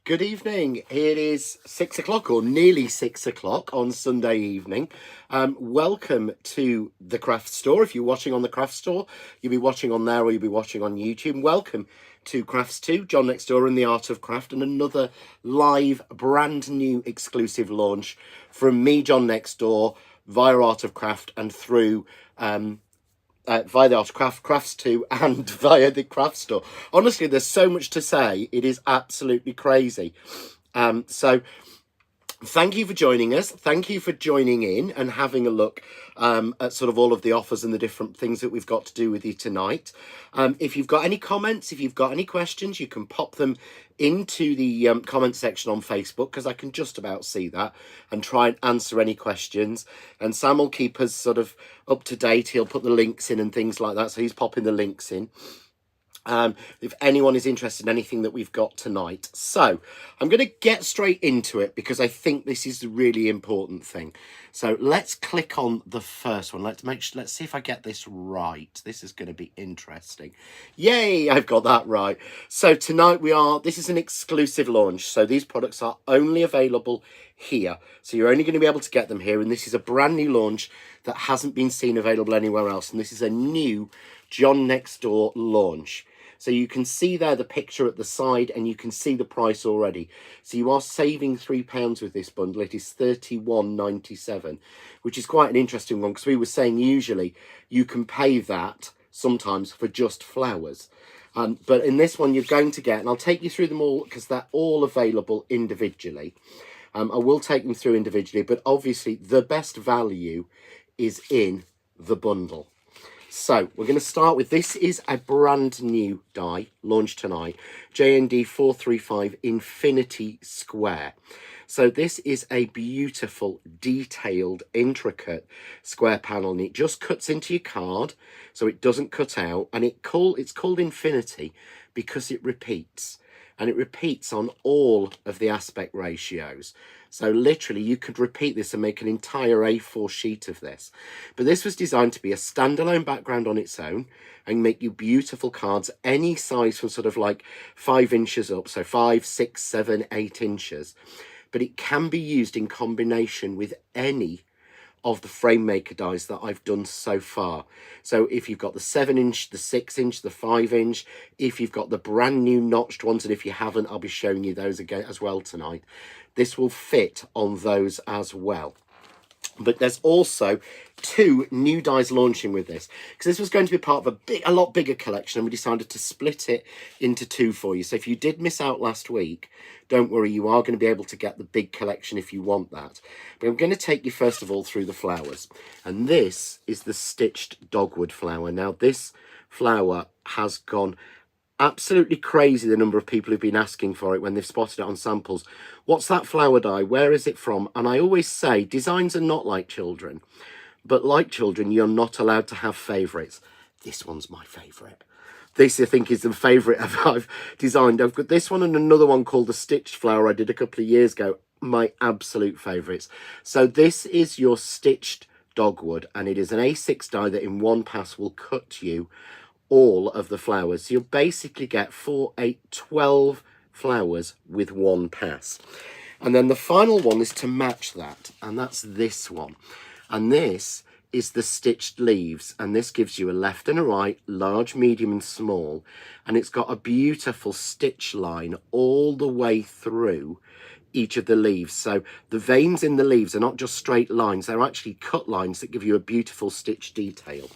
Good evening. It is 6 o'clock or nearly 6 o'clock on Sunday evening. Welcome to the Craft Store. If you're watching on the Craft Store, you'll be watching on there or you'll be watching on YouTube. Welcome to Crafts 2, John Next Door and the Art of Craft, and another live, brand new exclusive launch from me, John Next Door, via Art of Craft and through via the Art of Craft, Crafts 2 and via the Craft Store. Honestly, there's so much to say. It is absolutely crazy. So thank you for joining us. Thank you for joining in and having a look at sort of all of the offers and the different things that we've got to do with you tonight. If you've got any comments, if you've got any questions, you can pop them into the comment section on Facebook, because I can just about see that, and try and answer any questions. And Sam will keep us sort of up to date. He'll put the links in and things like that, so he's popping the links in. If anyone is interested in anything that we've got tonight. So I'm going to get straight into it because I think this is the really important thing. So let's click on the first one. Let's see if I get this right. This is going to be interesting. Yay, I've got that right. So tonight this is an exclusive launch. So these products are only available here. So you're only going to be able to get them here. And this is a brand new launch that hasn't been seen available anywhere else. And this is a new John Next Door launch. So you can see there the picture at the side and you can see the price already. So you are saving £3 with this bundle. It is £31.97, which is quite an interesting one, because we were saying usually you can pay that sometimes for just flowers. But in this one you're going to get, and I'll take you through them all because they're all available individually. I will take them through individually, but obviously the best value is in the bundle. So we're going to start with, this is a brand new die launched tonight, JND 435 Infinity Square. So this is a beautiful, detailed, intricate square panel, and it just cuts into your card, so it doesn't cut out, and it's called Infinity because it repeats. And it repeats on all of the aspect ratios. So literally you could repeat this and make an entire A4 sheet of this. But this was designed to be a standalone background on its own and make you beautiful cards any size from sort of like 5 inches up. So 5, 6, 7, 8 inches. But it can be used in combination with any of the FrameMaker dies that I've done so far. So if you've got the 7-inch, the 6-inch, the 5-inch, if you've got the brand new notched ones, and if you haven't, I'll be showing you those again as well tonight. This will fit on those as well. But there's also 2 new dies launching with this, because this was going to be part of a lot bigger collection, and we decided to split it into 2 for you. So if you did miss out last week, don't worry, you are going to be able to get the big collection if you want that. But I'm going to take you first of all through the flowers, and this is the stitched dogwood flower. Now this flower has gone absolutely crazy, the number of people who've been asking for it when they've spotted it on samples. What's that flower die? Where is it from? And I always say designs are not like children, but like children you're not allowed to have favourites. This one's my favourite. This I think is the favourite I've designed. I've got this one and another one called the stitched flower I did a couple of years ago, my absolute favourites. So this is your stitched dogwood, and it is an A6 die that in one pass will cut you all of the flowers. So you'll basically get 4, 8, 12 flowers with one pass. And then the final one is to match that, and that's this one. And this is the stitched leaves, and this gives you a left and a right, large, medium and small, and it's got a beautiful stitch line all the way through each of the leaves. So the veins in the leaves are not just straight lines, they're actually cut lines that give you a beautiful stitch detail.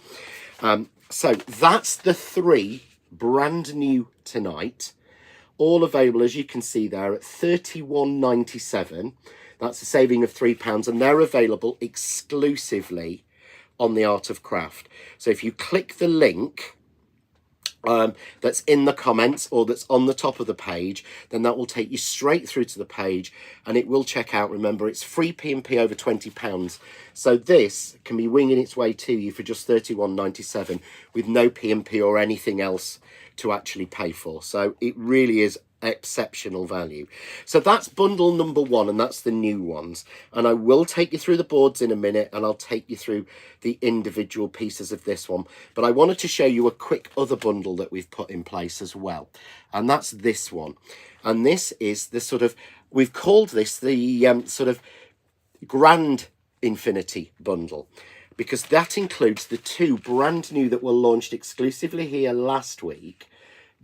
So that's the 3 brand new tonight, all available, as you can see there, at £31.97. That's a saving of £3, and they're available exclusively on the Art of Craft. So if you click the link that's in the comments or that's on the top of the page, then that will take you straight through to the page, and it will check out. Remember, it's free P&P over £20. So this can be winging its way to you for just £31.97 with no P&P or anything else to actually pay for. So it really is exceptional value. So that's bundle number 1, and that's the new ones, and I will take you through the boards in a minute, and I'll take you through the individual pieces of this one. But I wanted to show you a quick other bundle that we've put in place as well, and that's this one. And this is the sort of, we've called this the sort of grand infinity bundle, because that includes the two brand new that were launched exclusively here last week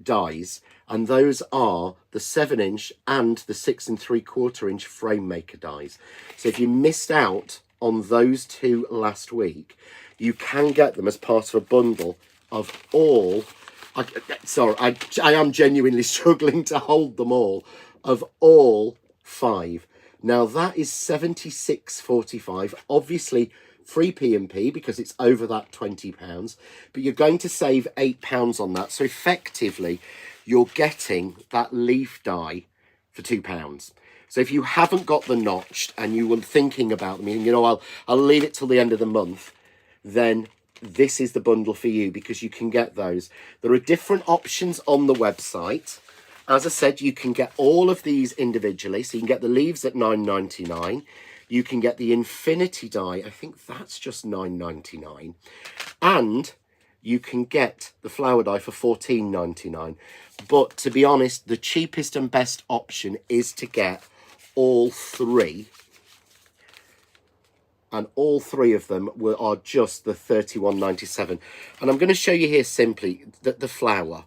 dies, and those are the 7-inch and the 6 3/4-inch FrameMaker dies. So if you missed out on those two last week, you can get them as part of a bundle of all. I am genuinely struggling to hold them all, of all 5. Now that is £76.45, obviously free P&P because it's over that £20, but you're going to save £8 on that. So effectively, you're getting that leaf die for £2. So if you haven't got the notched and you were thinking about them, you know, I'll leave it till the end of the month, then this is the bundle for you, because you can get those. There are different options on the website. As I said, you can get all of these individually. So you can get the leaves at £9.99. You can get the infinity die. I think that's just £9.99. And you can get the flower die for £14.99. But to be honest, the cheapest and best option is to get all 3. And all 3 of them are just the £31.97. And I'm going to show you here simply the flower,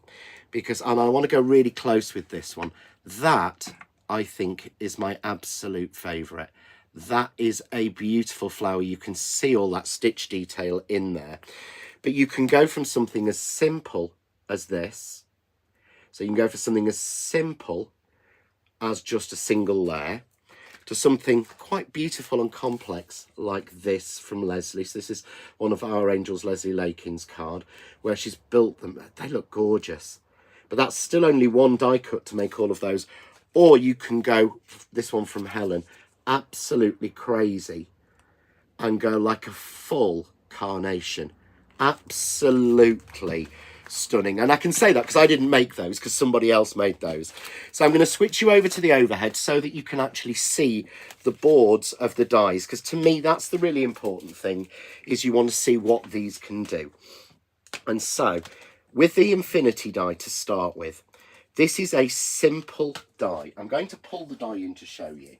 because, and I want to go really close with this one. That, I think, is my absolute favourite. That is a beautiful flower. You can see all that stitch detail in there. But you can go from something as simple as this. So you can go for something as simple as just a single layer, to something quite beautiful and complex like this from Leslie. So this is one of our angels, Leslie Lakin's card, where she's built them. They look gorgeous. But that's still only one die cut to make all of those. Or you can go, this one from Helen, absolutely crazy, and go like a full carnation. Absolutely stunning. And I can say that because I didn't make those, because somebody else made those. So I'm going to switch you over to the overhead so that you can actually see the boards of the dies, because to me that's the really important thing, is you want to see what these can do. And so with the infinity die to start with, this is a simple die. I'm going to pull the die in to show you.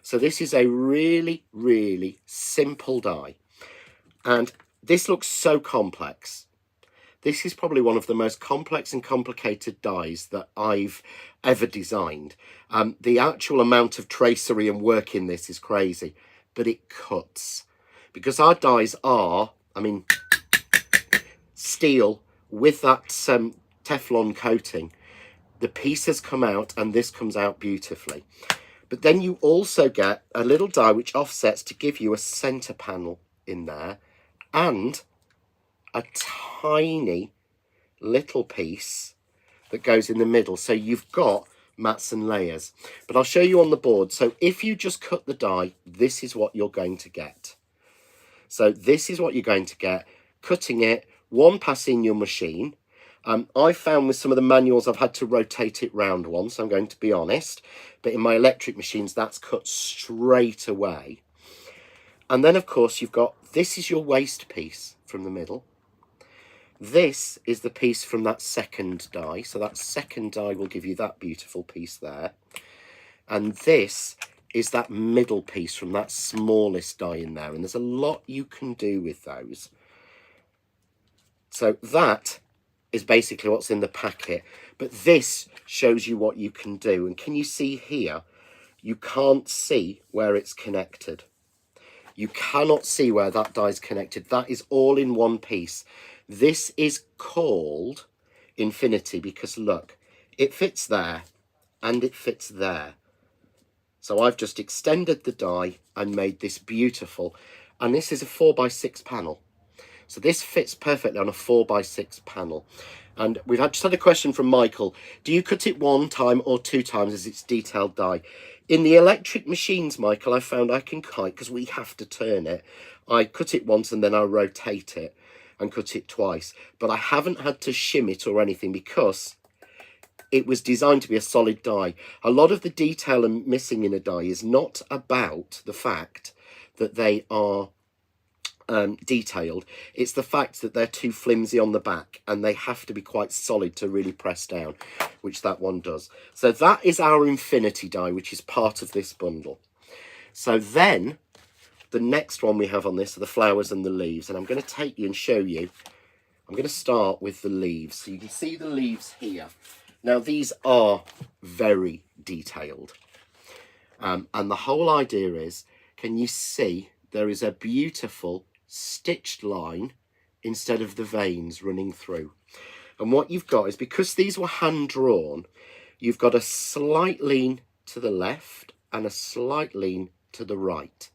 So this is a really, really simple die. And this looks so complex. This is probably one of the most complex and complicated dies that I've ever designed. The actual amount of tracery and work in this is crazy, but it cuts. Because our dies are, I mean, steel with that Teflon coating. The piece has come out, and this comes out beautifully. But then you also get a little die which offsets to give you a centre panel in there, and a tiny little piece that goes in the middle. So you've got mats and layers. But I'll show you on the board. So if you just cut the die, this is what you're going to get. So this is what you're going to get. Cutting it, one pass in your machine. I found with some of the manuals I've had to rotate it round once, I'm going to be honest. But in my electric machines, that's cut straight away. And then, of course, you've got, this is your waste piece from the middle. This is the piece from that second die. So that second die will give you that beautiful piece there. And this is that middle piece from that smallest die in there. And there's a lot you can do with those. So that is basically what's in the packet. But this shows you what you can do. And can you see here? You can't see where it's connected. You cannot see where that die is connected. That is all in one piece. This is called infinity because look, it fits there and it fits there. So I've just extended the die and made this beautiful. And this is a 4x6 panel. So this fits perfectly on a 4x6 panel. And we've just had a question from Michael. Do you cut it 1 time or 2 times as it's detailed die? In the electric machines, Michael, I found I can cut, because we have to turn it. I cut it once and then I rotate it and cut it twice. But I haven't had to shim it or anything because it was designed to be a solid die. A lot of the detail missing in a die is not about the fact that they are detailed. It's the fact that they're too flimsy on the back and they have to be quite solid to really press down, which that one does. So that is our infinity die, which is part of this bundle. So then the next one we have on this are the flowers and the leaves, and I'm going to take you and show you. I'm going to start with the leaves. So you can see the leaves here. Now these are very detailed, and the whole idea is, can you see there is a beautiful stitched line instead of the veins running through? And what you've got is, because these were hand drawn, you've got a slight lean to the left and a slight lean to the right.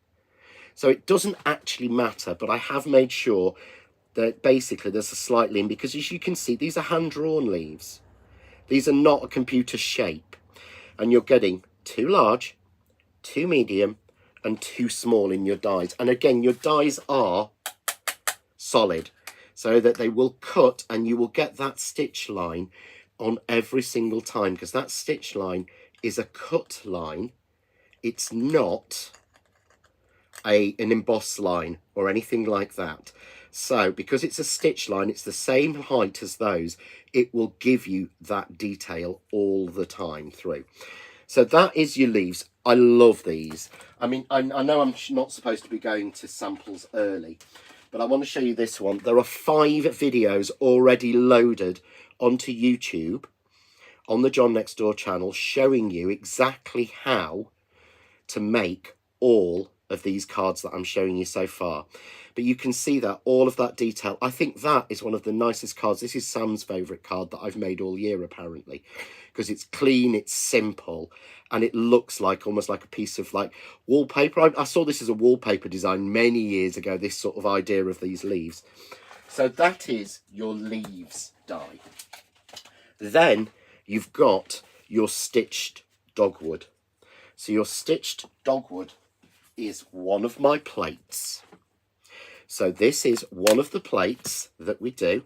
So it doesn't actually matter, but I have made sure that basically there's a slight lean, because as you can see, these are hand drawn leaves. These are not a computer shape, and you're getting too large, too medium, and too small in your dies. And again, your dies are solid, so that they will cut and you will get that stitch line on every single time, because that stitch line is a cut line. It's not an embossed line or anything like that. So because it's a stitch line, it's the same height as those, it will give you that detail all the time through. So that is your leaves. I love these. I mean, I know I'm not supposed to be going to samples early, but I want to show you this one. There are 5 videos already loaded onto YouTube on the John Next Door channel showing you exactly how to make all of these cards that I'm showing you so far. But you can see that all of that detail. I think that is one of the nicest cards. This is Sam's favourite card that I've made all year, apparently, because it's clean, it's simple, and it looks like almost like a piece of like wallpaper. I saw this as a wallpaper design many years ago, this sort of idea of these leaves. So that is your leaves die. Then you've got your stitched dogwood. So your stitched dogwood is one of my plates. So this is one of the plates that we do,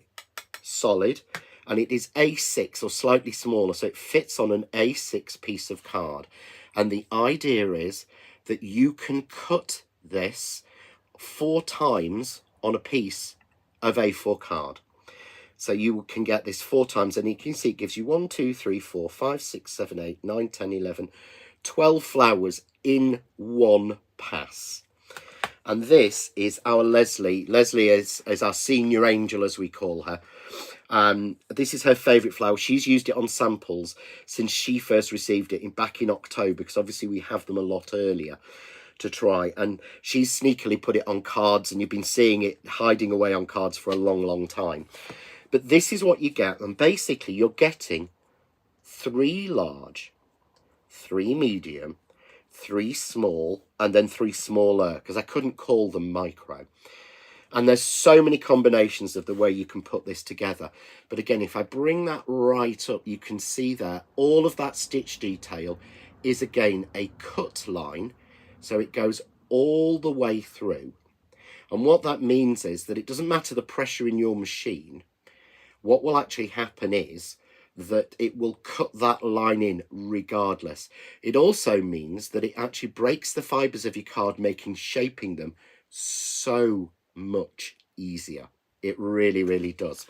solid, and it is A6 or slightly smaller, so it fits on an A6 piece of card. And the idea is that you can cut this 4 times on a piece of A4 card. So you can get this 4 times, and you can see it gives you 1, 2, 3, 4, 5, 6, 7, 8, 9, 10, 11, 12 flowers in one pass. And this is our Leslie. Leslie is our senior angel, as we call her. This is her favourite flower. She's used it on samples since she first received it back in October, because obviously we have them a lot earlier to try. And she's sneakily put it on cards, and you've been seeing it hiding away on cards for a long, long time. But this is what you get. And basically you're getting 3 large, 3 medium, 3 small, and then 3 smaller, because I couldn't call them micro. And there's so many combinations of the way you can put this together. But again, if I bring that right up, you can see there all of that stitch detail is again a cut line, so it goes all the way through. And what that means is that it doesn't matter the pressure in your machine. What will actually happen is that it will cut that line in regardless. It also means that it actually breaks the fibres of your card, making shaping them so much easier. It really, really does.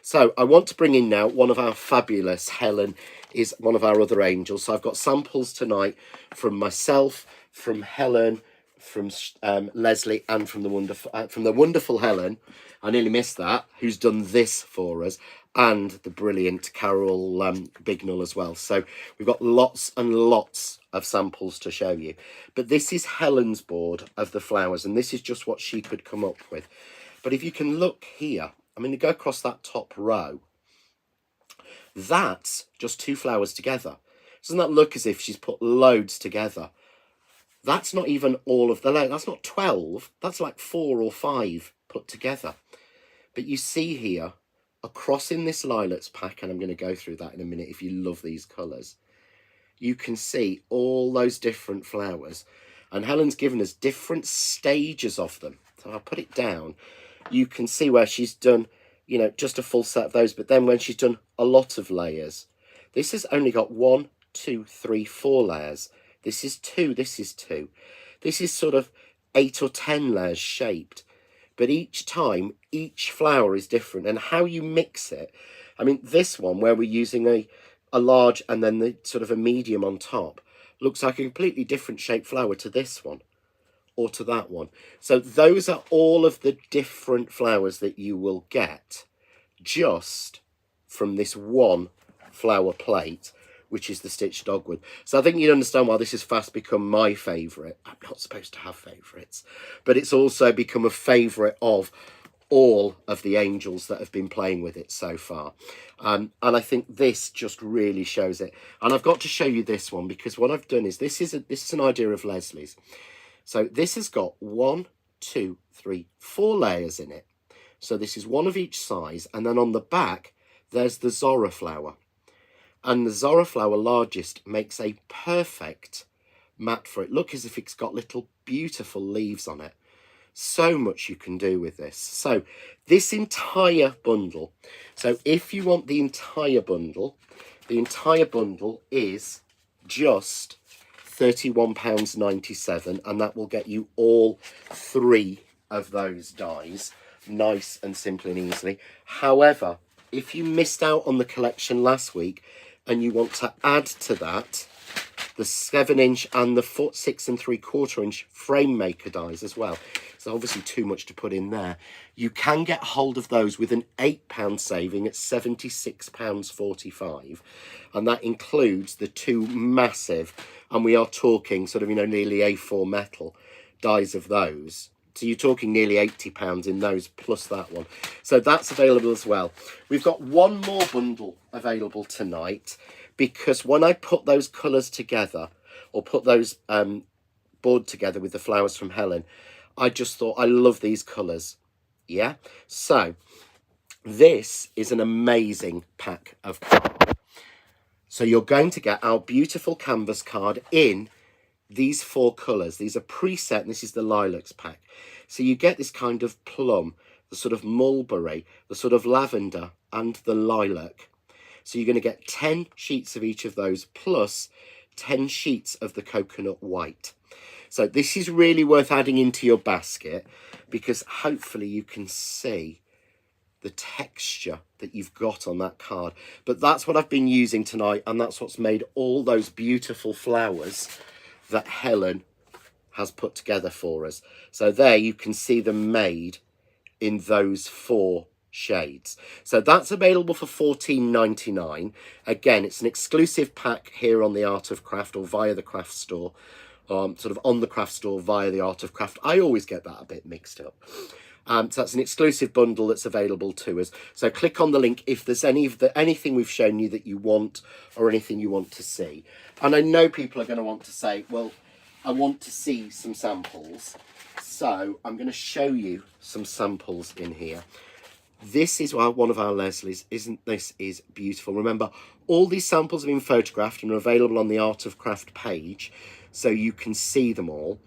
So I want to bring in now one of our fabulous, Helen is one of our other angels. So I've got samples tonight from myself, from Helen, from Leslie, and from the wonderful Helen. I nearly missed that, who's done this for us, and the brilliant Carol Bignell as well. So we've got lots and lots of samples to show you. But this is Helen's board of the flowers, and this is just what she could come up with. But if you can look here, I mean, you go across that top row, that's just 2 flowers together. Doesn't that look as if she's put loads together? That's not even all of the layers. That's not 12. That's like 4 or 5 put together. But you see here, across in this lilacs pack, and I'm going to go through that in a minute if you love these colours, you can see all those different flowers. And Helen's given us different stages of them. So I'll put it down. You can see where she's done, you know, just a full set of those. But then when she's done a lot of layers, this has only got 1, 2, 3, 4 layers. This is 2, this is 2. This is sort of 8 or 10 layers shaped. but each time, each flower is different, and how you mix it. I mean, this one where we're using a large and then the sort of a medium on top looks like a completely different shaped flower to this one or to that one. So those are all of the different flowers that you will get just from this one flower plate, which is the stitched dogwood. So I think you'd understand why this has fast become my favourite. I'm not supposed to have favourites, but it's also become a favourite of all of the angels that have been playing with it so far. And I think this just really shows it. And I've got to show you this one, because what I've done is this is an idea of Leslie's. So this has got 1, 2, 3, 4 layers in it. So this is one of each size, and then on the back there's the Zora flower. And the Zora flower largest makes a perfect mat for it. Look as if it's got little beautiful leaves on it. So much you can do with this. So this entire bundle, so if you want the entire bundle is just £31.97, and that will get you all 3 of those dies nice and simply and easily. However, if you missed out on the collection last week and you want to add to that the 7-inch and the 6 3/4-inch FrameMaker dies as well, it's obviously too much to put in there, you can get hold of those with an £8 saving at £76.45, and that includes the 2 massive, and we are talking sort of, you know, nearly A4 metal dies of those. So you're talking nearly £80 in those plus that one. So that's available as well. We've got one more bundle available tonight, because when I put those colours together, or put those board together with the flowers from Helen, I just thought, I love these colours. Yeah. So this is an amazing pack of cards. So you're going to get our beautiful canvas card in these 4 colours. These are preset, and this is the lilacs pack. So you get this kind of plum, the sort of mulberry, the sort of lavender, and the lilac. So you're going to get 10 sheets of each of those, plus 10 sheets of the coconut white. So this is really worth adding into your basket, because hopefully you can see the texture that you've got on that card. But that's what I've been using tonight, and that's what's made all those beautiful flowers that Helen has put together for us. So there you can see them made in those 4 shades. So that's available for £14.99. Again, it's an exclusive pack here on the Art of Craft, or via the craft store, sort of on the craft store via the Art of Craft. I always get that a bit mixed up. So that's an exclusive bundle that's available to us. So click on the link if there's anything we've shown you that you want, or anything you want to see. And I know people are going to want to say, well, I want to see some samples. So I'm going to show you some samples in here. This is one of our Leslie's. Isn't this is beautiful? Remember, all these samples have been photographed and are available on the Art of Craft page, so you can see them all.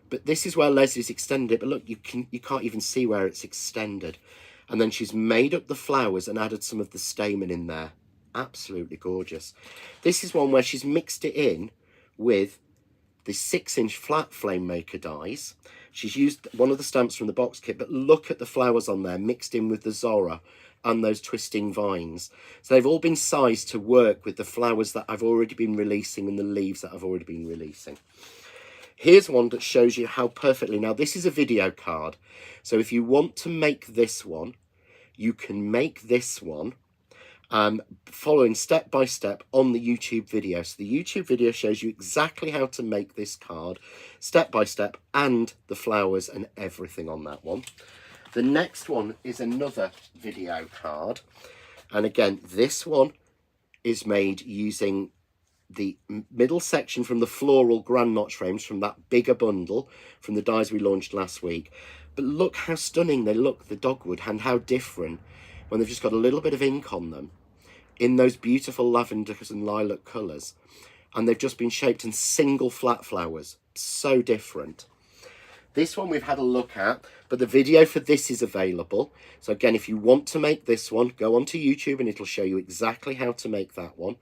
But this is where Leslie's extended it. But look, you can't even see where it's extended. And then she's made up the flowers and added some of the stamen in there. Absolutely gorgeous. This is one where she's mixed it in with the 6-inch flat FrameMaker dies. She's used one of the stamps from the box kit, but look at the flowers on there mixed in with the Zora and those twisting vines. So they've all been sized to work with the flowers that I've already been releasing and the leaves that I've already been releasing. Here's one that shows you how perfectly. Now, this is a video card. So if you want to make this one, you can make this one following step by step on the YouTube video. So the YouTube video shows you exactly how to make this card step by step, and the flowers and everything on that one. The next one is another video card, and again this one is made using the middle section from the floral grand notch frames from that bigger bundle from the dies we launched last week. But look how stunning they look, the dogwood, and how different when they've just got a little bit of ink on them in those beautiful lavenders and lilac colours, and they've just been shaped in single flat flowers. So different. This one we've had a look at, but the video for this is available. So again, if you want to make this one, go onto YouTube and it'll show you exactly how to make that one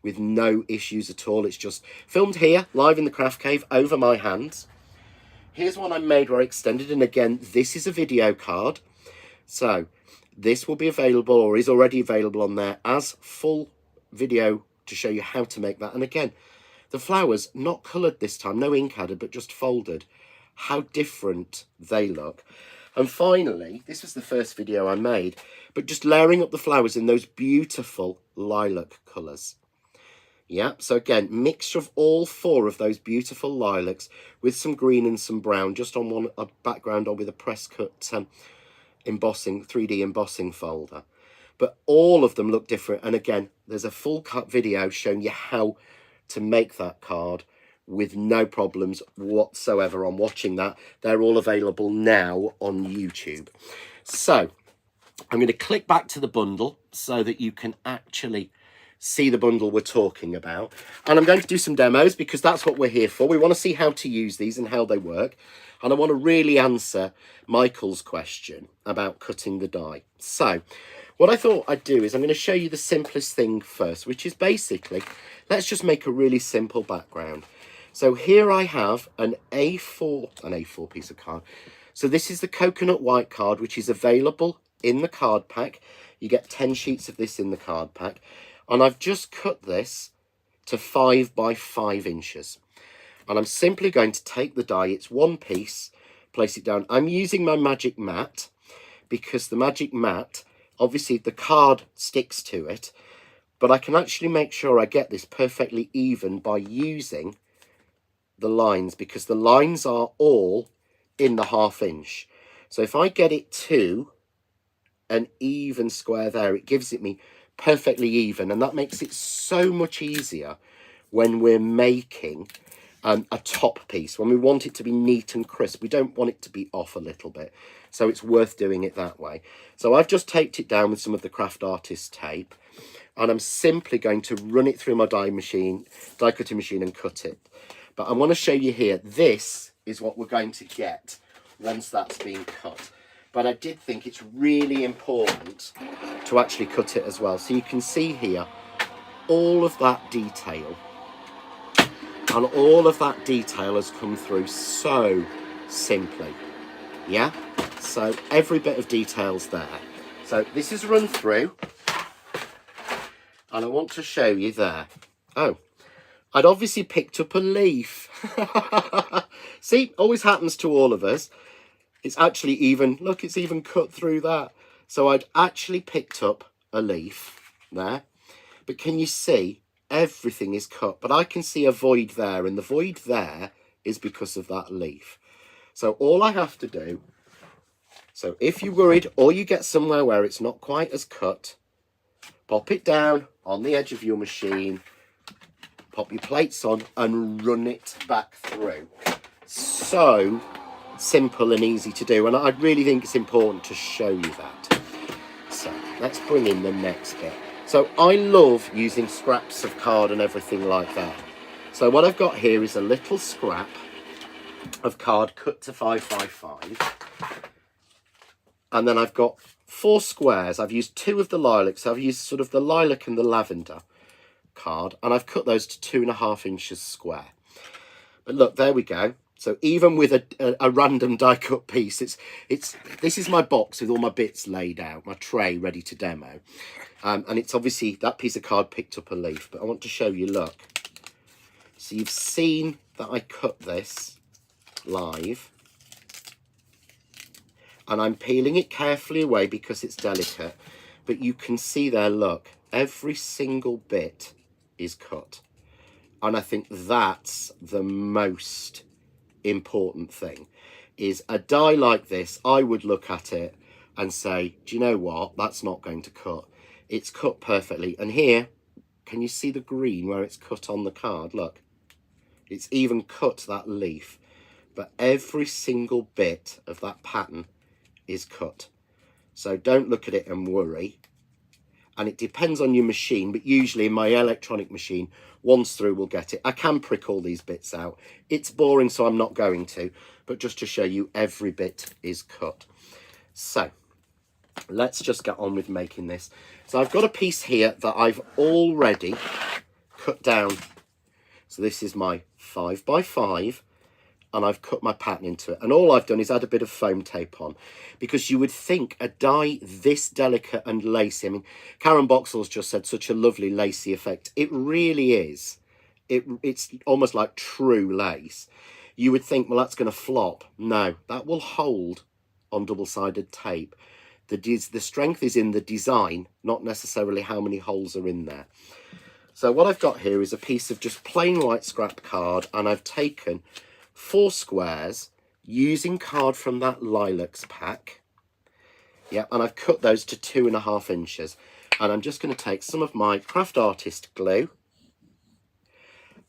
with no issues at all. It's just filmed here live in the craft cave over my hands. Here's one I made where I extended, and again, this is a video card. So this will be available, or is already available on there as full video to show you how to make that. And again, the flowers not coloured this time, no ink added, but just folded. How different they look. And finally, this was the first video I made, but just layering up the flowers in those beautiful lilac colours. Yeah, so again, mixture of all four of those beautiful lilacs with some green and some brown, just on a background on with a press cut embossing, 3D embossing folder. But all of them look different. And again, there's a full cut video showing you how to make that card with no problems whatsoever on watching that. They're all available now on YouTube. So I'm going to click back to the bundle so that you can actually see the bundle we're talking about. And I'm going to do some demos because that's what we're here for. We want to see how to use these and how they work. And I want to really answer Michael's question about cutting the die. So what I thought I'd do is I'm going to show you the simplest thing first, which is basically, let's just make a really simple background. So here I have an A4 piece of card. So this is the coconut white card, which is available in the card pack. You get 10 sheets of this in the card pack. And I've just cut this to 5 by 5 inches. And I'm simply going to take the die, it's one piece, place it down. I'm using my magic mat because the magic mat, obviously the card sticks to it, but I can actually make sure I get this perfectly even by using the lines, because the lines are all in the 1/2 inch. So if I get it to an even square there, it gives it me perfectly even, and that makes it so much easier when we're making a top piece, when we want it to be neat and crisp. We don't want it to be off a little bit, so it's worth doing it that way. So I've just taped it down with some of the Craft Artist tape, and I'm simply going to run it through my die cutting machine and cut it. But I want to show you here, this is what we're going to get once that's been cut. But I did think it's really important to actually cut it as well. So you can see here all of that detail. And all of that detail has come through so simply. Yeah? So every bit of detail's there. So this is run through. And I want to show you there. Oh, I'd obviously picked up a leaf. See, always happens to all of us. It's actually even, look, it's even cut through that. So I'd actually picked up a leaf there. But can you see, everything is cut. But I can see a void there, and the void there is because of that leaf. So all I have to do, so if you're worried or you get somewhere where it's not quite as cut, pop it down on the edge of your machine, pop your plates on and run it back through. So simple and easy to do, and I really think it's important to show you that. So let's bring in the next bit. So I love using scraps of card and everything like that. So what I've got here is a little scrap of card cut to 5 by 5, and then I've got 4 squares. I've used 2 of the lilacs. I've used sort of the lilac and the lavender card, and I've cut those to 2.5 inches square. But look, there we go. So even with a random die cut piece, this is my box with all my bits laid out, my tray ready to demo. And it's obviously that piece of card picked up a leaf, but I want to show you, look. So you've seen that I cut this live, and I'm peeling it carefully away because it's delicate, but you can see there, look, every single bit is cut. And I think that's the most important thing, is a die like this, I would look at it and say, do you know what, that's not going to cut. It's cut perfectly. And here, can you see the green where it's cut on the card? Look, it's even cut that leaf, but every single bit of that pattern is cut. So don't look at it and worry. And it depends on your machine, but usually in my electronic machine, once through we'll get it. I can prick all these bits out. It's boring, so I'm not going to, but just to show you, every bit is cut. So let's just get on with making this. So I've got a piece here that I've already cut down. So this is my 5 by 5, and I've cut my pattern into it. And all I've done is add a bit of foam tape on, because you would think a die this delicate and lacy, I mean, Karen Boxall's just said such a lovely lacy effect. It really is. It's almost like true lace. You would think, well, that's going to flop. No, that will hold on double-sided tape. The strength is in the design, not necessarily how many holes are in there. So what I've got here is a piece of just plain white scrap card, and I've taken 4 squares using card from that Lilacs pack. Yeah, and I've cut those to 2.5 inches. And I'm just going to take some of my Craft Artist glue,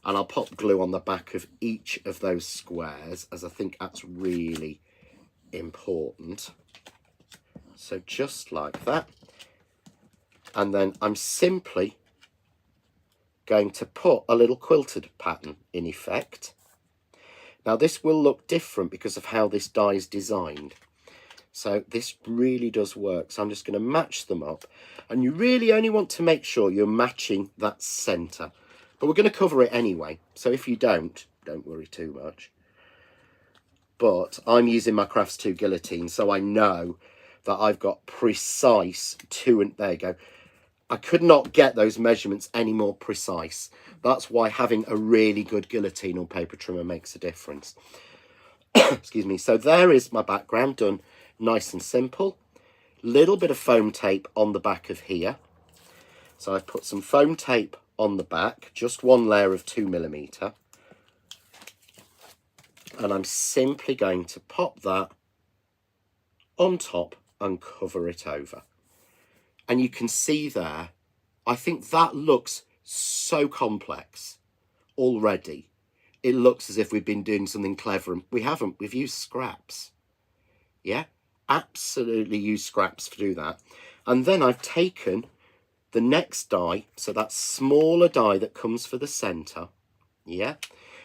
and I'll pop glue on the back of each of those squares, as I think that's really important. So just like that. And then I'm simply going to put a little quilted pattern in effect. Now this will look different because of how this die is designed. So this really does work. So I'm just going to match them up. And you really only want to make sure you're matching that centre. But we're going to cover it anyway. So if you don't worry too much. But I'm using my Crafts 2 guillotine, so I know that I've got precise there you go. I could not get those measurements any more precise. That's why having a really good guillotine or paper trimmer makes a difference. Excuse me. So there is my background done nice and simple. Little bit of foam tape on the back of here. So I've put some foam tape on the back, just one layer of 2mm. And I'm simply going to pop that on top and cover it over. And you can see there, I think that looks so complex already. It looks as if we've been doing something clever, and we haven't. We've used scraps. Yeah, absolutely used scraps to do that. And then I've taken the next die, so that smaller die that comes for the centre. Yeah,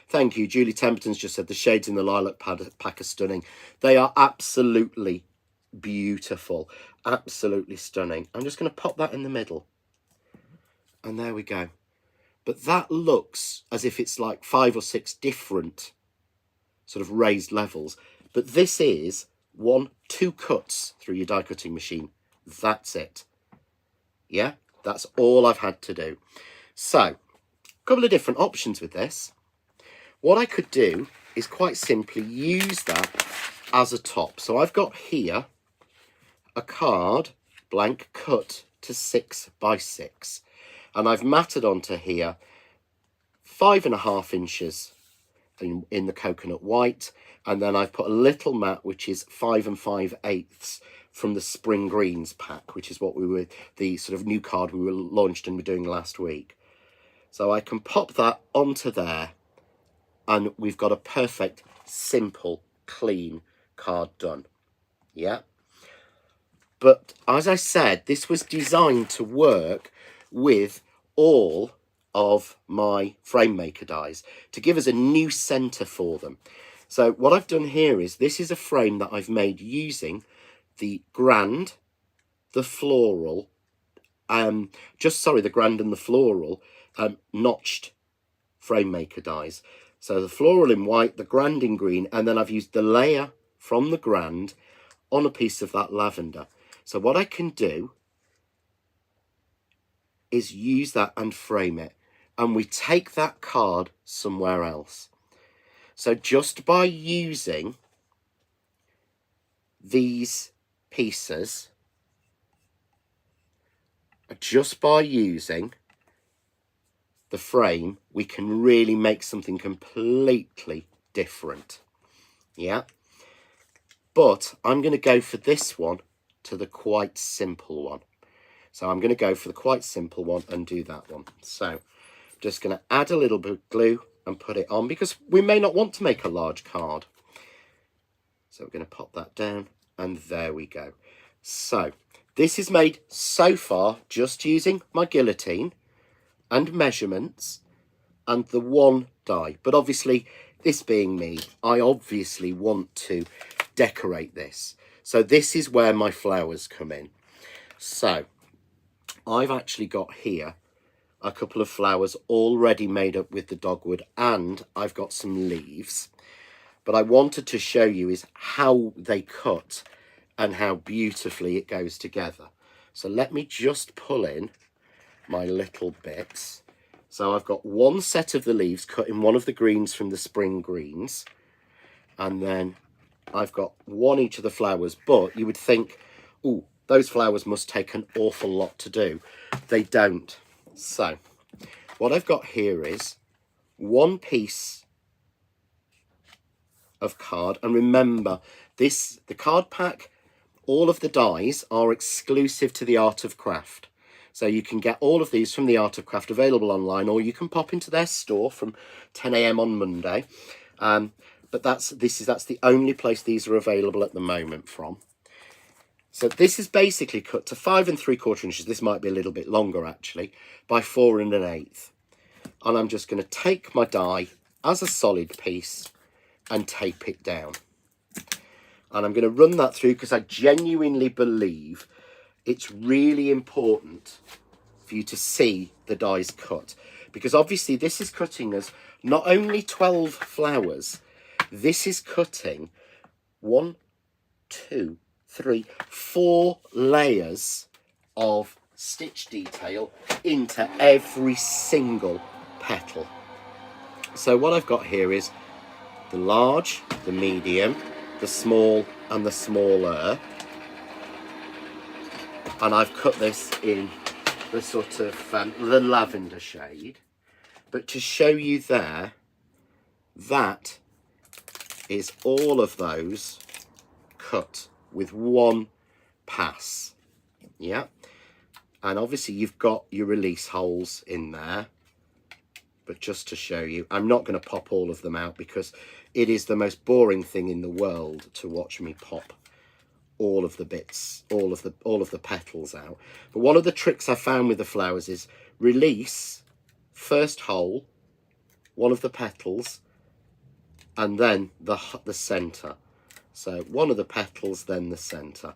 thank you. Julie Temperton's just said the shades in the Lilac pack are stunning. They are absolutely beautiful, absolutely stunning. I'm just going to pop that in the middle, and there we go. But that looks as if it's like 5 or 6 different sort of raised levels, but this is 2 cuts through your die cutting machine. That's it. Yeah, that's all I've had to do. So a couple of different options with this. What I could do is quite simply use that as a top. So I've got here a card blank cut to 6 by 6, and I've matted onto here 5.5 inches in the coconut white, and then I've put a little mat which is 5 5/8 from the Spring Greens pack, which is what the sort of new card we were launched and were doing last week. So I can pop that onto there, and we've got a perfect, simple, clean card done. Yeah. But as I said, this was designed to work with all of my FrameMaker dies to give us a new centre for them. So what I've done here is, this is a frame that I've made using the Grand, the Floral, the Grand and the Floral notched FrameMaker dies. So the Floral in white, the Grand in green, and then I've used the layer from the Grand on a piece of that lavender. So what I can do is use that and frame it, and we take that card somewhere else. So just by using these pieces, just by using the frame, we can really make something completely different. Yeah. But I'm going to go for this one to the quite simple one. So I'm going to go for the quite simple one and do that one. So I'm just going to add a little bit of glue and put it on, because we may not want to make a large card. So we're going to pop that down, and there we go. So this is made so far just using my guillotine and measurements and the one die. But obviously, this being me, I obviously want to decorate this. So this is where my flowers come in. So I've actually got here a couple of flowers already made up with the dogwood, and I've got some leaves. but I wanted to show you is how they cut and how beautifully it goes together. So let me just pull in my little bits. So I've got one set of the leaves cut in one of the greens from the spring greens, and then I've got one each of the flowers. But you would think, oh, those flowers must take an awful lot to do. They don't. So what I've got here is one piece of card, and remember this, the card pack, all of the dies are exclusive to the Art of Craft. So you can get all of these from the Art of Craft, available online, or you can pop into their store from 10 AM on Monday. But that's the only place these are available at the moment from. So this is basically cut to 5 3/4 inches. This might be a little bit longer actually, by 4 1/8. And I'm just going to take my die as a solid piece and tape it down. And I'm going to run that through because I genuinely believe it's really important for you to see the dies cut. Because obviously this is cutting us not only 12 flowers, this is cutting 1, 2, 3, 4 layers of stitch detail into every single petal. So what I've got here is the large, the medium, the small and the smaller, and I've cut this in the sort of the lavender shade. But to show you there, that is all of those cut with one pass. Yeah, and obviously you've got your release holes in there, but just to show you, I'm not going to pop all of them out because it is the most boring thing in the world to watch me pop all of the bits, all of the petals out. But one of the tricks I found with the flowers is release first hole, one of the petals, and then the center. So one of the petals, then the center.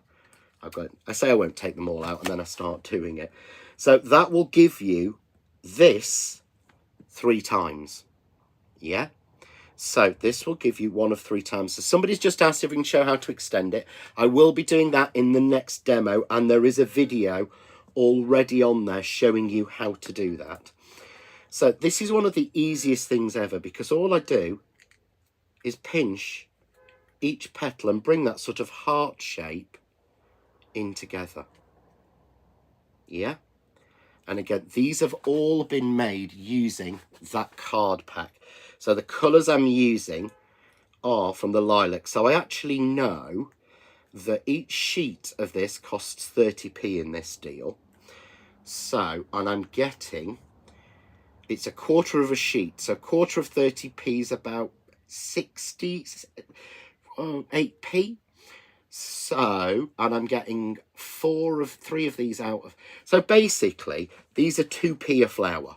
I say I won't take them all out, and then I start doing it. So that will give you this 3 times. Yeah. So this will give you 1 of 3 times. So somebody's just asked if we can show how to extend it. I will be doing that in the next demo, and there is a video already on there showing you how to do that. So this is one of the easiest things ever, because all I do is pinch each petal and bring that sort of heart shape in together. Yeah. And again, these have all been made using that card pack. So the colours I'm using are from the lilac. So I actually know that each sheet of this costs 30p in this deal. So, and I'm getting, it's 1/4 of a sheet. So 1/4 of 30p is about 8p. So, and I'm getting 3 of these out of, so basically these are 2p a flower.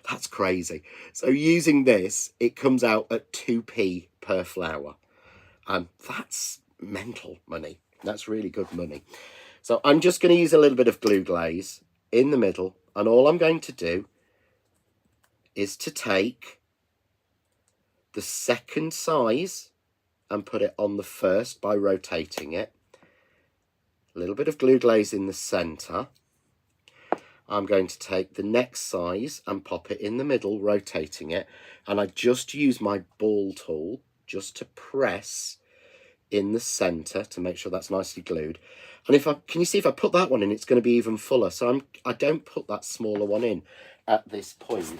That's crazy. So using this, it comes out at 2p per flower. That's mental money. That's really good money. So I'm just going to use a little bit of glue glaze in the middle, and all I'm going to do is to take the second size and put it on the first by rotating it. A little bit of glue glaze in the center. I'm going to take the next size and pop it in the middle, rotating it. And I just use my ball tool just to press in the center to make sure that's nicely glued. And can you see if I put that one in, it's going to be even fuller. So I don't put that smaller one in at this point.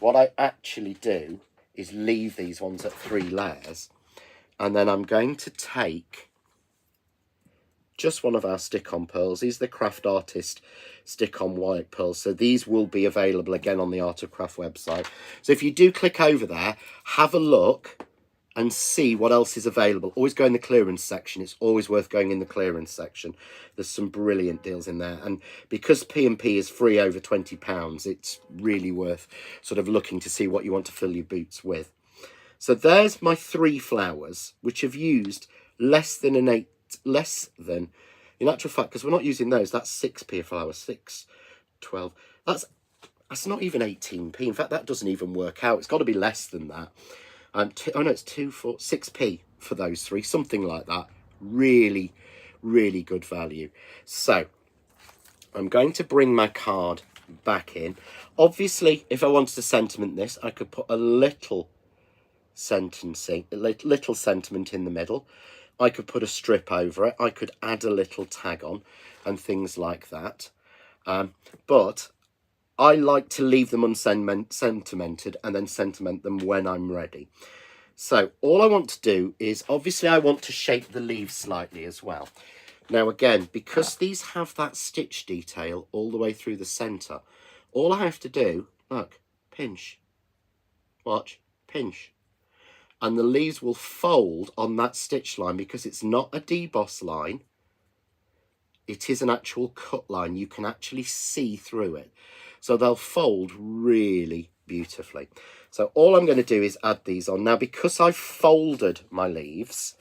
What I actually do is leave these ones at 3 layers. And then I'm going to take just one of our stick-on pearls. These are the Craft Artist stick-on white pearls. So these will be available again on the Art of Craft website. So if you do click over there, have a look and see what else is available. Always go in the clearance section. It's always worth going in the clearance section. There's some brilliant deals in there. And because P&P is free over £20, it's really worth sort of looking to see what you want to fill your boots with. So there's my 3 flowers, which have used less than, in actual fact, because we're not using those, that's 6p a flower, 6, 12, that's not even 18p. In fact, that doesn't even work out. It's got to be less than that. Oh no, it's 6p for those three, something like that. Really, really good value. So I'm going to bring my card back in. Obviously, if I wanted to sentiment this, I could put a little sentencing, a little sentiment in the middle. I could put a strip over it. I could add a little tag on and things like that. But I like to leave them unsentimented and then sentiment them when I'm ready. So all I want to do is, obviously I want to shape the leaves slightly as well. Now again, because these have that stitch detail all the way through the centre, all I have to do, look, pinch, watch, pinch. And the leaves will fold on that stitch line because it's not a deboss line. It is an actual cut line. You can actually see through it. So they'll fold really beautifully. So all I'm going to do is add these on. Now, because I've folded my leaves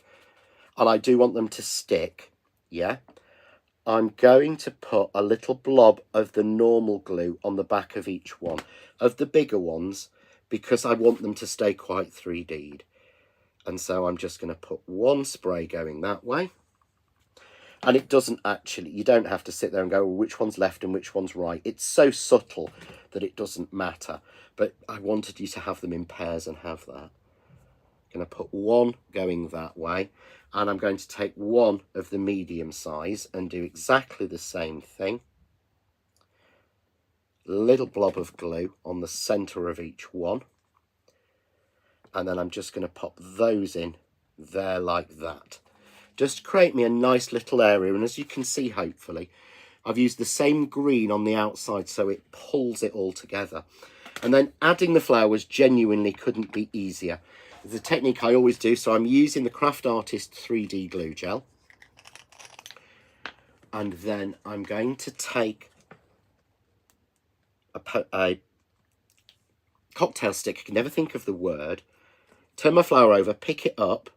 and I do want them to stick, yeah, I'm going to put a little blob of the normal glue on the back of each one, of the bigger ones, because I want them to stay quite 3D'd. And so I'm just going to put one spray going that way. And it doesn't actually, you don't have to sit there and go, well, which one's left and which one's right. It's so subtle that it doesn't matter. But I wanted you to have them in pairs and have that. I'm going to put one going that way. And I'm going to take one of the medium size and do exactly the same thing. Little blob of glue on the centre of each one. And then I'm just going to pop those in there like that. Just create me a nice little area, and as you can see, hopefully, I've used the same green on the outside so it pulls it all together. And then adding the flowers genuinely couldn't be easier. It's a technique I always do, so I'm using the Craft Artist 3D glue gel. And then I'm going to take a cocktail stick, I can never think of the word, turn my flower over, pick it up.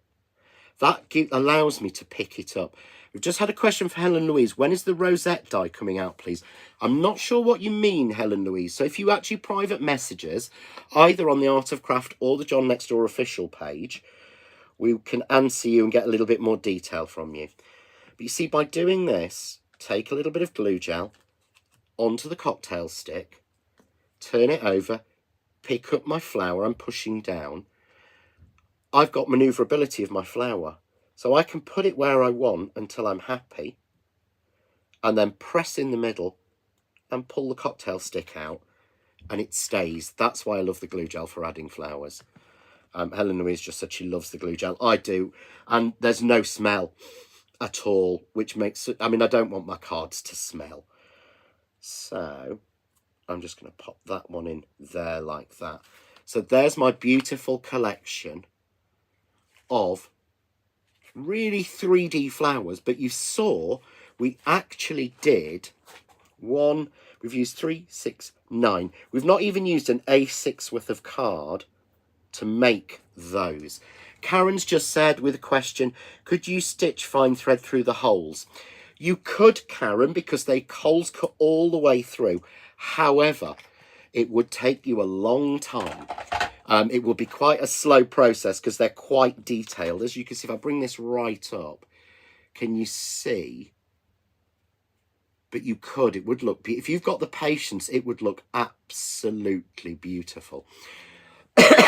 That allows me to pick it up. We've just had a question for Helen Louise. When is the rosette die coming out, please? I'm not sure what you mean, Helen Louise. So if you actually private messages, either on the Art of Craft or the John Next Door official page, we can answer you and get a little bit more detail from you. But you see, by doing this, take a little bit of glue gel onto the cocktail stick, turn it over, pick up my flower, I'm pushing down. I've got manoeuvrability of my flower, so I can put it where I want until I'm happy, and then press in the middle and pull the cocktail stick out, and it stays. That's why I love the glue gel for adding flowers. Helen Louise just said she loves the glue gel. I do, and there's no smell at all, which makes it, I mean, I don't want my cards to smell. So I'm just going to pop that one in there like that. So there's my beautiful collection of really 3D flowers, but you saw we actually did one, we've used 3, 6, 9. We've not even used an A6 worth of card to make those. Karen's just said with a question, could you stitch fine thread through the holes? You could, Karen, because the holes cut all the way through. However, it would take you a long time. It will be quite a slow process because they're quite detailed. As you can see, if I bring this right up, can you see? But you could, it would look, if you've got the patience, it would look absolutely beautiful.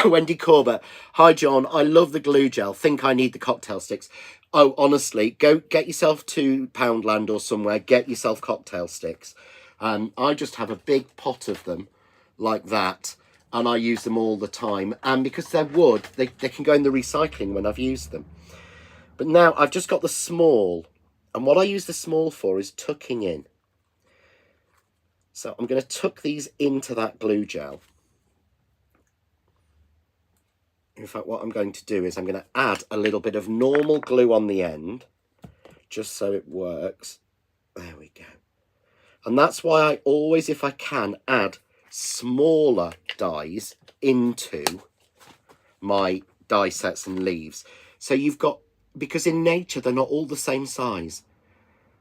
Wendy Corbett, hi John, I love the glue gel, think I need the cocktail sticks. Oh, honestly, go get yourself to Poundland or somewhere, get yourself cocktail sticks. I just have a big pot of them like that, and I use them all the time, and because they're wood, they can go in the recycling when I've used them. But now I've just got the small, and what I use the small for is tucking in. So I'm going to tuck these into that glue gel. In fact, what I'm going to do is I'm going to add a little bit of normal glue on the end, just so it works. There we go. And that's why I always, if I can, add smaller dies into my die sets and leaves. So you've got, because in nature they're not all the same size.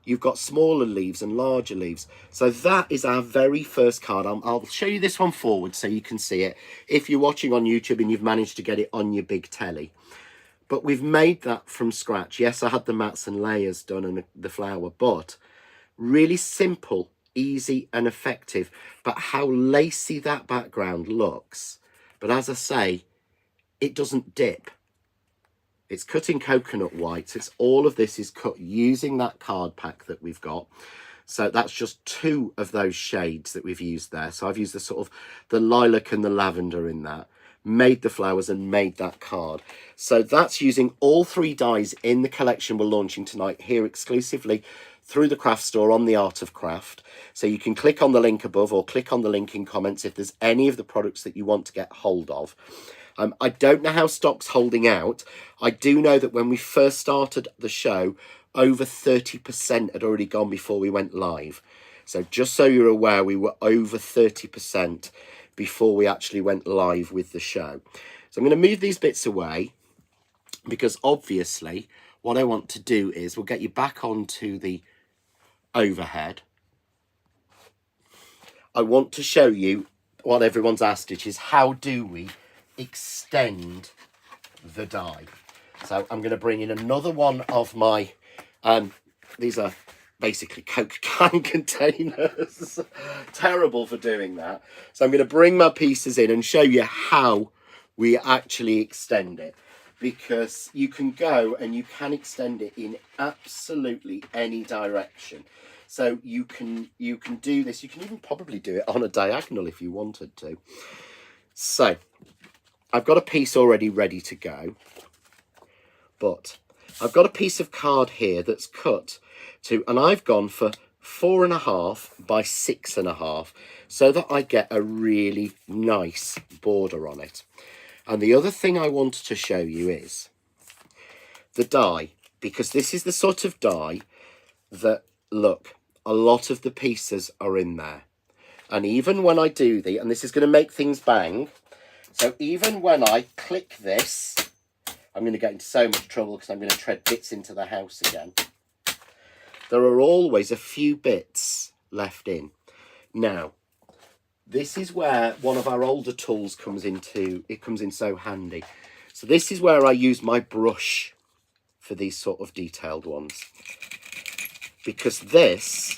you've got smaller leaves and larger leaves. So that is our very first card. I'll show you this one forward so you can see it if you're watching on YouTube and you've managed to get it on your big telly. But we've made that from scratch. Yes, I had the mats and layers done and the flower, but really simple, easy and effective. But how lacy that background looks. But as I say, it doesn't dip. It's cut in coconut white. It's all of this is cut using that card pack that we've got. So that's just 2 of those shades that we've used there. So I've used the sort of the lilac and the lavender in that, made the flowers and made that card. So that's using all 3 dies in the collection we're launching tonight here exclusively through the craft store on the Art of Craft. So you can click on the link above or click on the link in comments if there's any of the products that you want to get hold of. I don't know how stock's holding out. I do know that when we first started the show, over 30% had already gone before we went live. So just so you're aware, we were over 30% before we actually went live with the show. So I'm going to move these bits away because obviously what I want to do is we'll get you back onto the overhead. I want to show you what everyone's asked, which is how do we extend the die. So I'm going to bring in another one of my these are basically Coke can containers. Terrible for doing that. So I'm going to bring my pieces in and show you how we actually extend it, because you can go and you can extend it in absolutely any direction. So you can do this. You can even probably do it on a diagonal if you wanted to. So I've got a piece already ready to go, but I've got a piece of card here that's cut to, and I've gone for 4.5 by 6.5 so that I get a really nice border on it. And the other thing I wanted to show you is the die, because this is the sort of die that, look, a lot of the pieces are in there. And even when I do and this is going to make things bang, so even when I click this, I'm going to get into so much trouble because I'm going to tread bits into the house again. There are always a few bits left in. Now, this is where one of our older tools comes in so handy. So this is where I use my brush for these sort of detailed ones. Because this,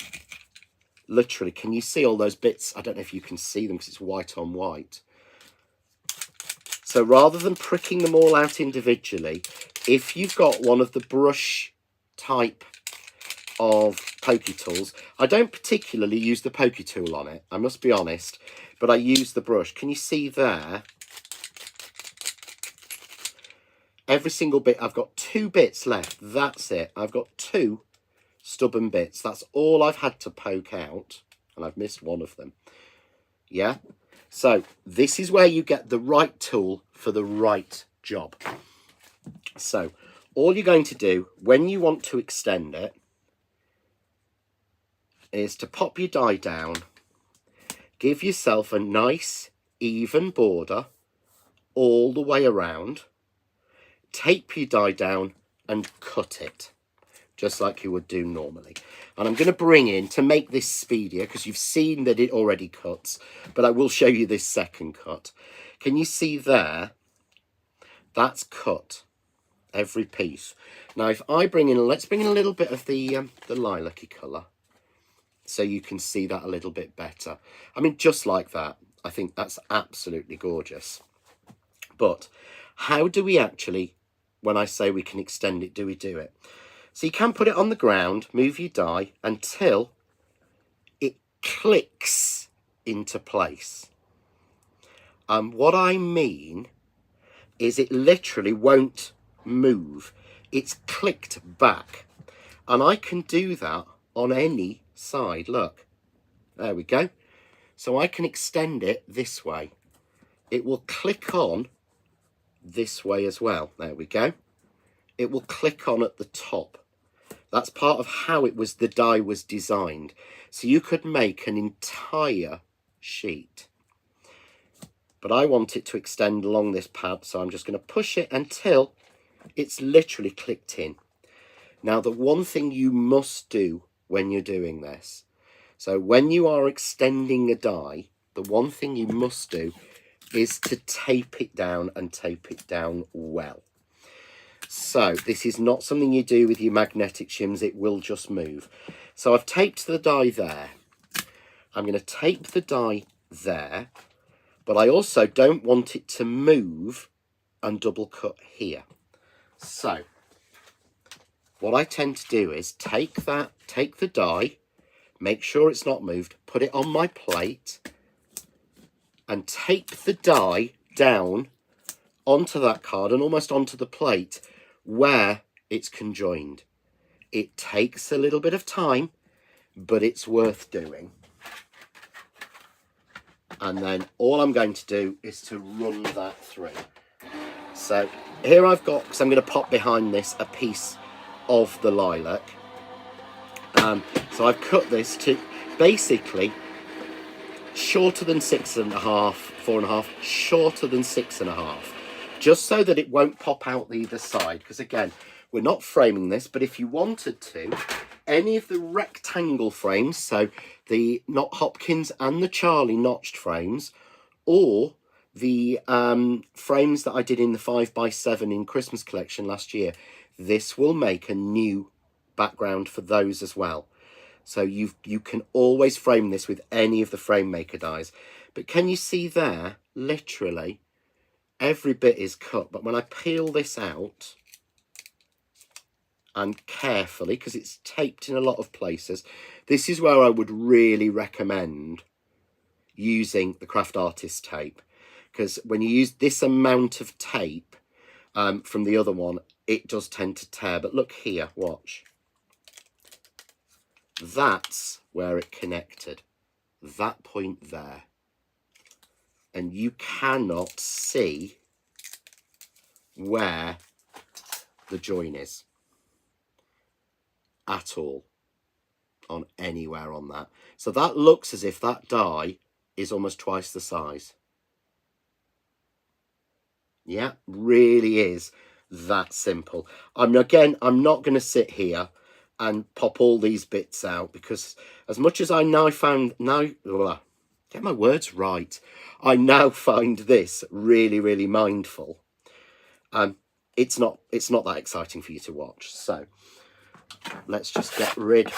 literally, can you see all those bits? I don't know if you can see them because it's white on white. So rather than pricking them all out individually, if you've got one of the brush type of pokey tools, I don't particularly use the pokey tool on it, I must be honest, but I use the brush. Can you see there? Every single bit, I've got 2 bits left, that's it. I've got 2 stubborn bits, that's all I've had to poke out, and I've missed one of them. Yeah? So this is where you get the right tool for the right job. So all you're going to do when you want to extend it is to pop your die down, give yourself a nice even border all the way around, tape your die down and cut it just like you would do normally. And I'm going to bring in, to make this speedier, because you've seen that it already cuts, but I will show you this second cut. Can you see there? That's cut, every piece. Now, if I bring in, let's bring in a little bit of the lilac-y colour, so you can see that a little bit better. I mean, just like that. I think that's absolutely gorgeous. But how do we actually, when I say we can extend it, do we do it? So you can put it on the ground, move your die until it clicks into place. What I mean is it literally won't move. It's clicked back. And I can do that on any side. Look, there we go. So I can extend it this way. It will click on this way as well. There we go. It will click on at the top. That's part of how the die was designed. So you could make an entire sheet. But I want it to extend along this pad, so I'm just going to push it until it's literally clicked in. Now, the one thing you must do when you're doing this. So when you are extending a die, the one thing you must do is to tape it down, and tape it down well. So this is not something you do with your magnetic shims, it will just move. So I've taped the die there. I'm going to tape the die there, but I also don't want it to move and double cut here. So what I tend to do is take the die, make sure it's not moved, put it on my plate, and tape the die down onto that card and almost onto the plate where it's conjoined. It takes a little bit of time, but it's worth doing. And then all I'm going to do is to run that through. So here I've got, because I'm going to pop behind this a piece of the lilac. So I've cut this to basically shorter than 6.5, 4.5, shorter than 6.5, just so that it won't pop out either side. Because again, we're not framing this, but if you wanted to, any of the rectangle frames, so the Knot Hopkins and the Charlie notched frames, or the frames that I did in the 5x7 in Christmas collection last year, this will make a new background for those as well. So you can always frame this with any of the FrameMaker dies. But can you see there, literally every bit is cut, but when I peel this out, and carefully, because it's taped in a lot of places, this is where I would really recommend using the Craft Artist tape, because when you use this amount of tape from the other one, it does tend to tear. But look here, watch. That's where it connected, that point there, and you cannot see where the join is at all on anywhere on that. So that looks as if that die is almost twice the size. Yeah, really is that simple. Again, I'm not going to sit here and pop all these bits out, because as much as I now get my words right, I now find this really, really mindful. It's not that exciting for you to watch. So let's just get rid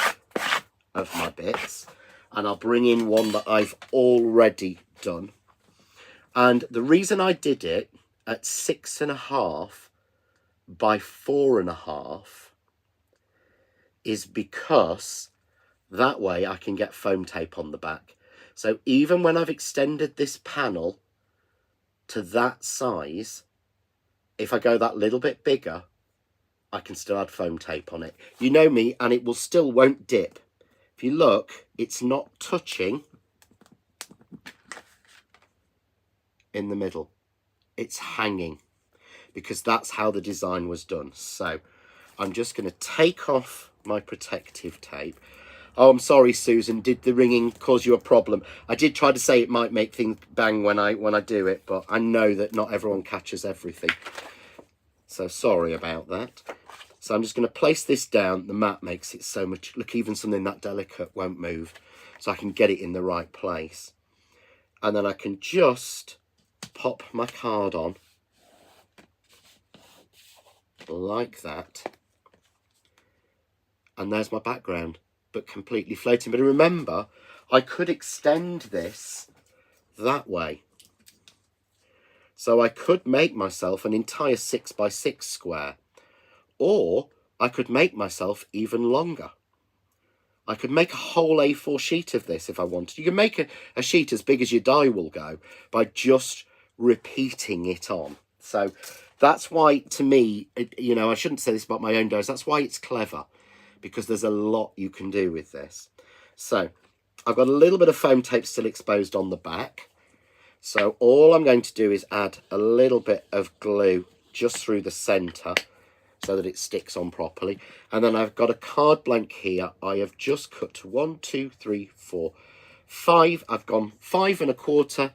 of my bits, and I'll bring in one that I've already done. And the reason I did it at 6.5 by 4.5 is because that way I can get foam tape on the back. So even when I've extended this panel to that size, if I go that little bit bigger, I can still add foam tape on it. You know me, and it will still won't dip. If you look, it's not touching in the middle. It's hanging, because that's how the design was done. So I'm just going to take off my protective tape. Oh, I'm sorry, Susan. Did the ringing cause you a problem? I did try to say it might make things bang when I do it, but I know that not everyone catches everything. So sorry about that. So I'm just going to place this down. The mat makes it so much, look, even something that delicate won't move. So I can get it in the right place. And then I can just pop my card on like that. And there's my background, but completely floating. But remember, I could extend this that way. So I could make myself an entire 6x6 square, or I could make myself even longer. I could make a whole A4 sheet of this if I wanted. You can make a sheet as big as your die will go by just repeating it on. So that's why, to me, you know, I shouldn't say this about my own dies. That's why it's clever, because there's a lot you can do with this. So I've got a little bit of foam tape still exposed on the back. So all I'm going to do is add a little bit of glue just through the centre so that it sticks on properly. And then I've got a card blank here. I have just cut 1, 2, 3, 4, 5. I've gone 5.25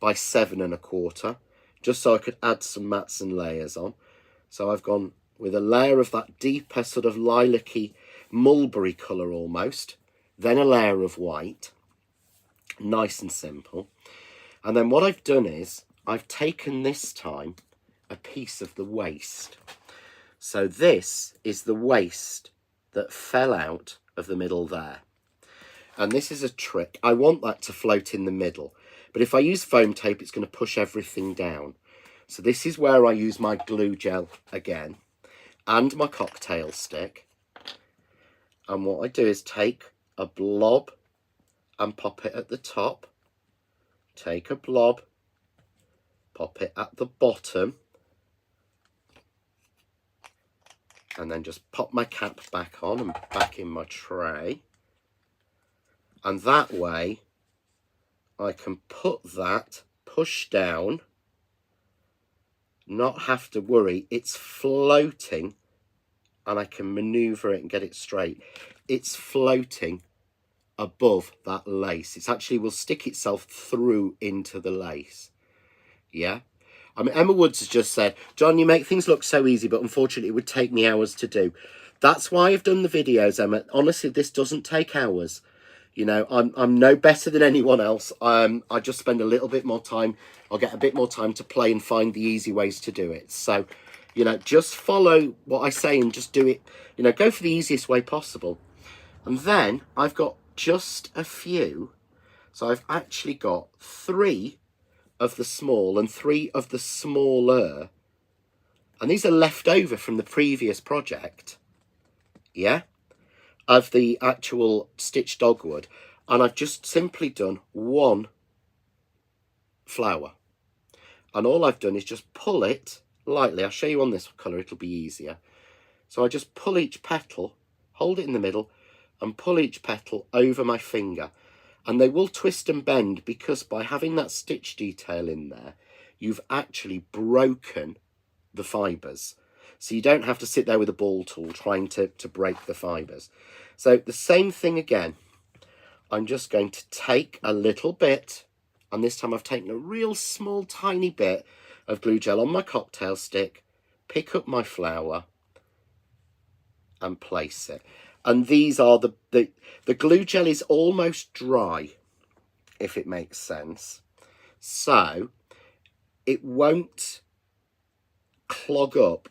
by 7.25, just so I could add some mats and layers on. So I've gone with a layer of that deeper sort of lilac-y mulberry colour almost, then a layer of white, nice and simple. And then what I've done is I've taken this time a piece of the waste. So this is the waste that fell out of the middle there. And this is a trick. I want that to float in the middle, but if I use foam tape, it's going to push everything down. So this is where I use my glue gel again and my cocktail stick. And what I do is take a blob and pop it at the top. Take a blob, pop it at the bottom, and then just pop my cap back on and back in my tray. And that way I can put that, push down, not have to worry, it's floating, and I can maneuver it and get it straight. It's floating above that lace. It's actually will stick itself through into the lace. Yeah. I mean, Emma Woods has just said, John, you make things look so easy, but unfortunately it would take me hours to do. That's why I've done the videos, Emma. Honestly, this doesn't take hours. You know, I'm no better than anyone else. I just spend a little bit more time. I'll get a bit more time to play and find the easy ways to do it. So, you know, just follow what I say and just do it. You know, go for the easiest way possible. And then I've got just a few. So I've actually got 3 of the small and 3 of the smaller. And these are left over from the previous project. Yeah. Of the actual stitched dogwood, and I've just simply done 1 flower, and all I've done is just pull it lightly. I'll show you on this colour, it'll be easier. So I just pull each petal, hold it in the middle, and pull each petal over my finger, and they will twist and bend because by having that stitch detail in there, you've actually broken the fibres. So you don't have to sit there with a ball tool trying to break the fibres. So the same thing again. I'm just going to take a little bit, and this time I've taken a real small tiny bit of glue gel on my cocktail stick, pick up my flower and place it. And these are the glue gel is almost dry, if it makes sense. So it won't clog up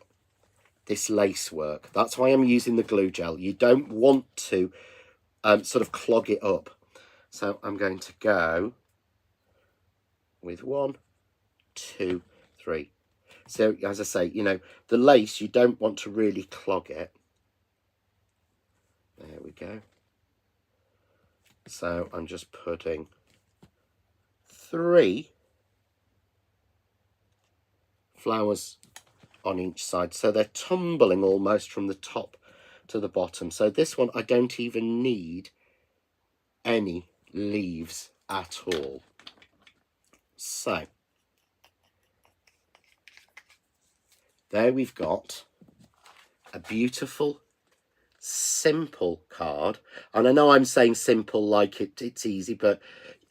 this lace work. That's why I'm using the glue gel. You don't want to sort of clog it up. So I'm going to go with 1, 2, 3. So as I say, you know, the lace, you don't want to really clog it. There we go. So I'm just putting 3 flowers on each side, so they're tumbling almost from the top to the bottom. So this one I don't even need any leaves at all. So there we've got a beautiful simple card, and I know I'm saying simple like it's easy, but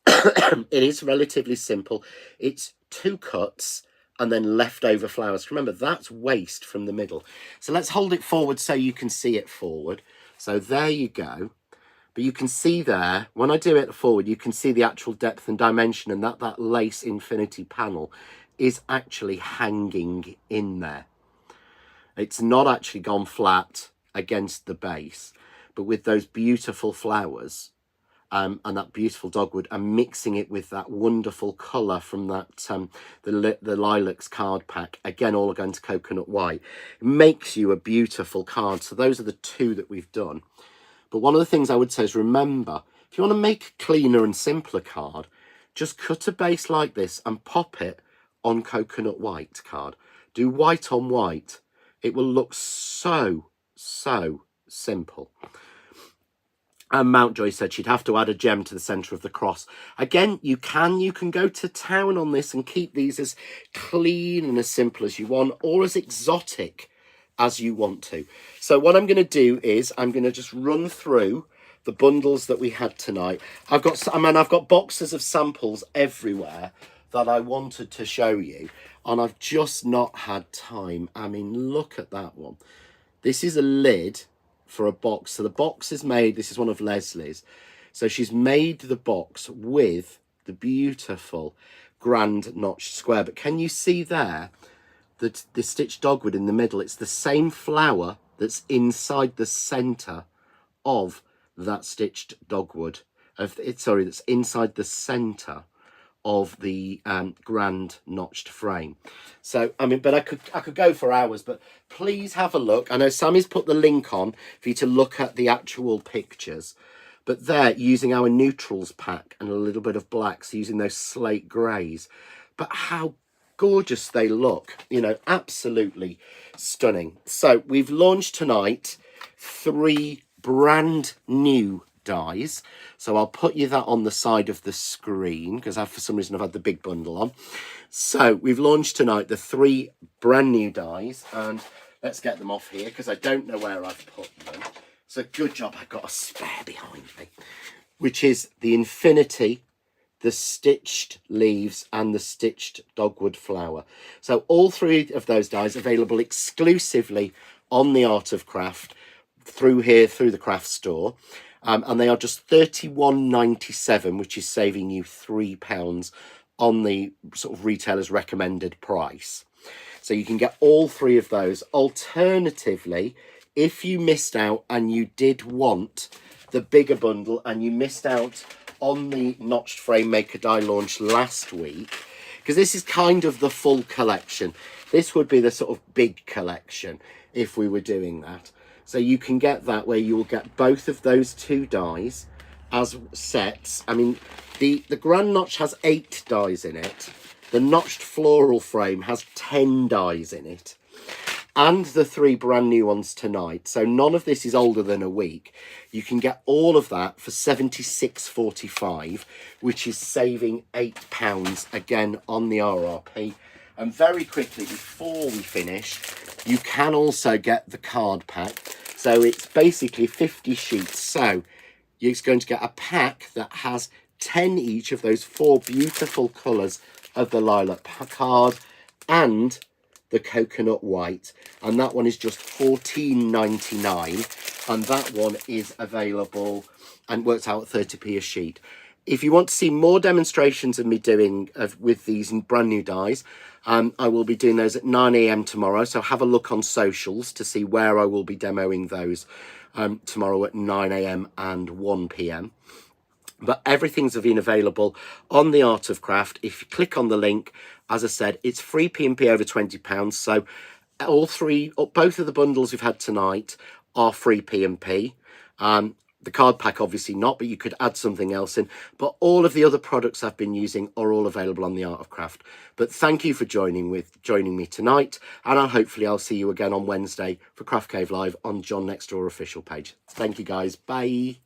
it is relatively simple. It's 2 cuts and then leftover flowers. Remember, that's waste from the middle. So let's hold it forward so you can see it forward. So there you go. But you can see there, when I do it forward, you can see the actual depth and dimension, and that lace infinity panel is actually hanging in there. It's not actually gone flat against the base, but with those beautiful flowers and that beautiful dogwood, and mixing it with that wonderful colour from that the lilacs card pack, again all going to coconut white, it makes you a beautiful card. So those are the 2 that we've done. But one of the things I would say is, remember, if you want to make a cleaner and simpler card, just cut a base like this and pop it on coconut white card. Do white on white. It will look so simple. And Mountjoy said she'd have to add a gem to the centre of the cross. Again, you can go to town on this and keep these as clean and as simple as you want, or as exotic as you want to. So what I'm going to do is I'm going to just run through the bundles that we had tonight. I've got boxes of samples everywhere that I wanted to show you, and I've just not had time. I mean, look at that one. This is a lid for a box. So the box is made, this is one of Leslie's. So she's made the box with the beautiful grand notched square. But can you see there the stitched dogwood in the middle? It's the same flower that's inside the centre of that stitched dogwood. That's inside the centre of the grand notched frame. So I mean, but I could go for hours, but please have a look. I know Sammy's put the link on for you to look at the actual pictures, but they're using our neutrals pack and a little bit of blacks, using those slate greys. But how gorgeous they look, you know, absolutely stunning. So we've launched tonight 3 brand new dies. So I'll put you that on the side of the screen because for some reason I've had the big bundle on. So we've launched tonight the 3 brand new dies, and let's get them off here because I don't know where I've put them. So good job I got a spare behind me, which is the Infinity, the stitched leaves and the stitched dogwood flower. So all 3 of those dies available exclusively on the Art of Craft through the craft store. And they are just £31.97, which is saving you £3 on the sort of retailer's recommended price. So you can get all 3 of those. Alternatively, if you missed out and you did want the bigger bundle and you missed out on the notched FrameMaker die launch last week, because this is kind of the full collection. This would be the sort of big collection if we were doing that. So you can get that where you will get both of those 2 dies as sets. I mean, the Grand Notch has 8 dies in it. The notched floral frame has 10 dies in it. And the 3 brand new ones tonight. So none of this is older than a week. You can get all of that for £76.45, which is saving £8 again on the RRP. And very quickly, before we finish, you can also get the card pack. So it's basically 50 sheets. So you're going to get a pack that has 10 each of those 4 beautiful colours of the lilac card and the coconut white. And that one is just £14.99. And that one is available and works out at 30p a sheet. If you want to see more demonstrations of me doing with these brand new dies, I will be doing those at 9 AM tomorrow. So have a look on socials to see where I will be demoing those tomorrow at 9 AM and 1 PM. But everything's been available on the Art of Craft. If you click on the link, as I said, it's free P&P over £20. So both of the bundles we've had tonight are free P&P. The card pack obviously not, but you could add something else in. But all of the other products I've been using are all available on the Art of Craft. But thank you for joining me tonight, and I'll see you again on Wednesday for Craft Cave Live on John Next Door official page. Thank you guys. Bye.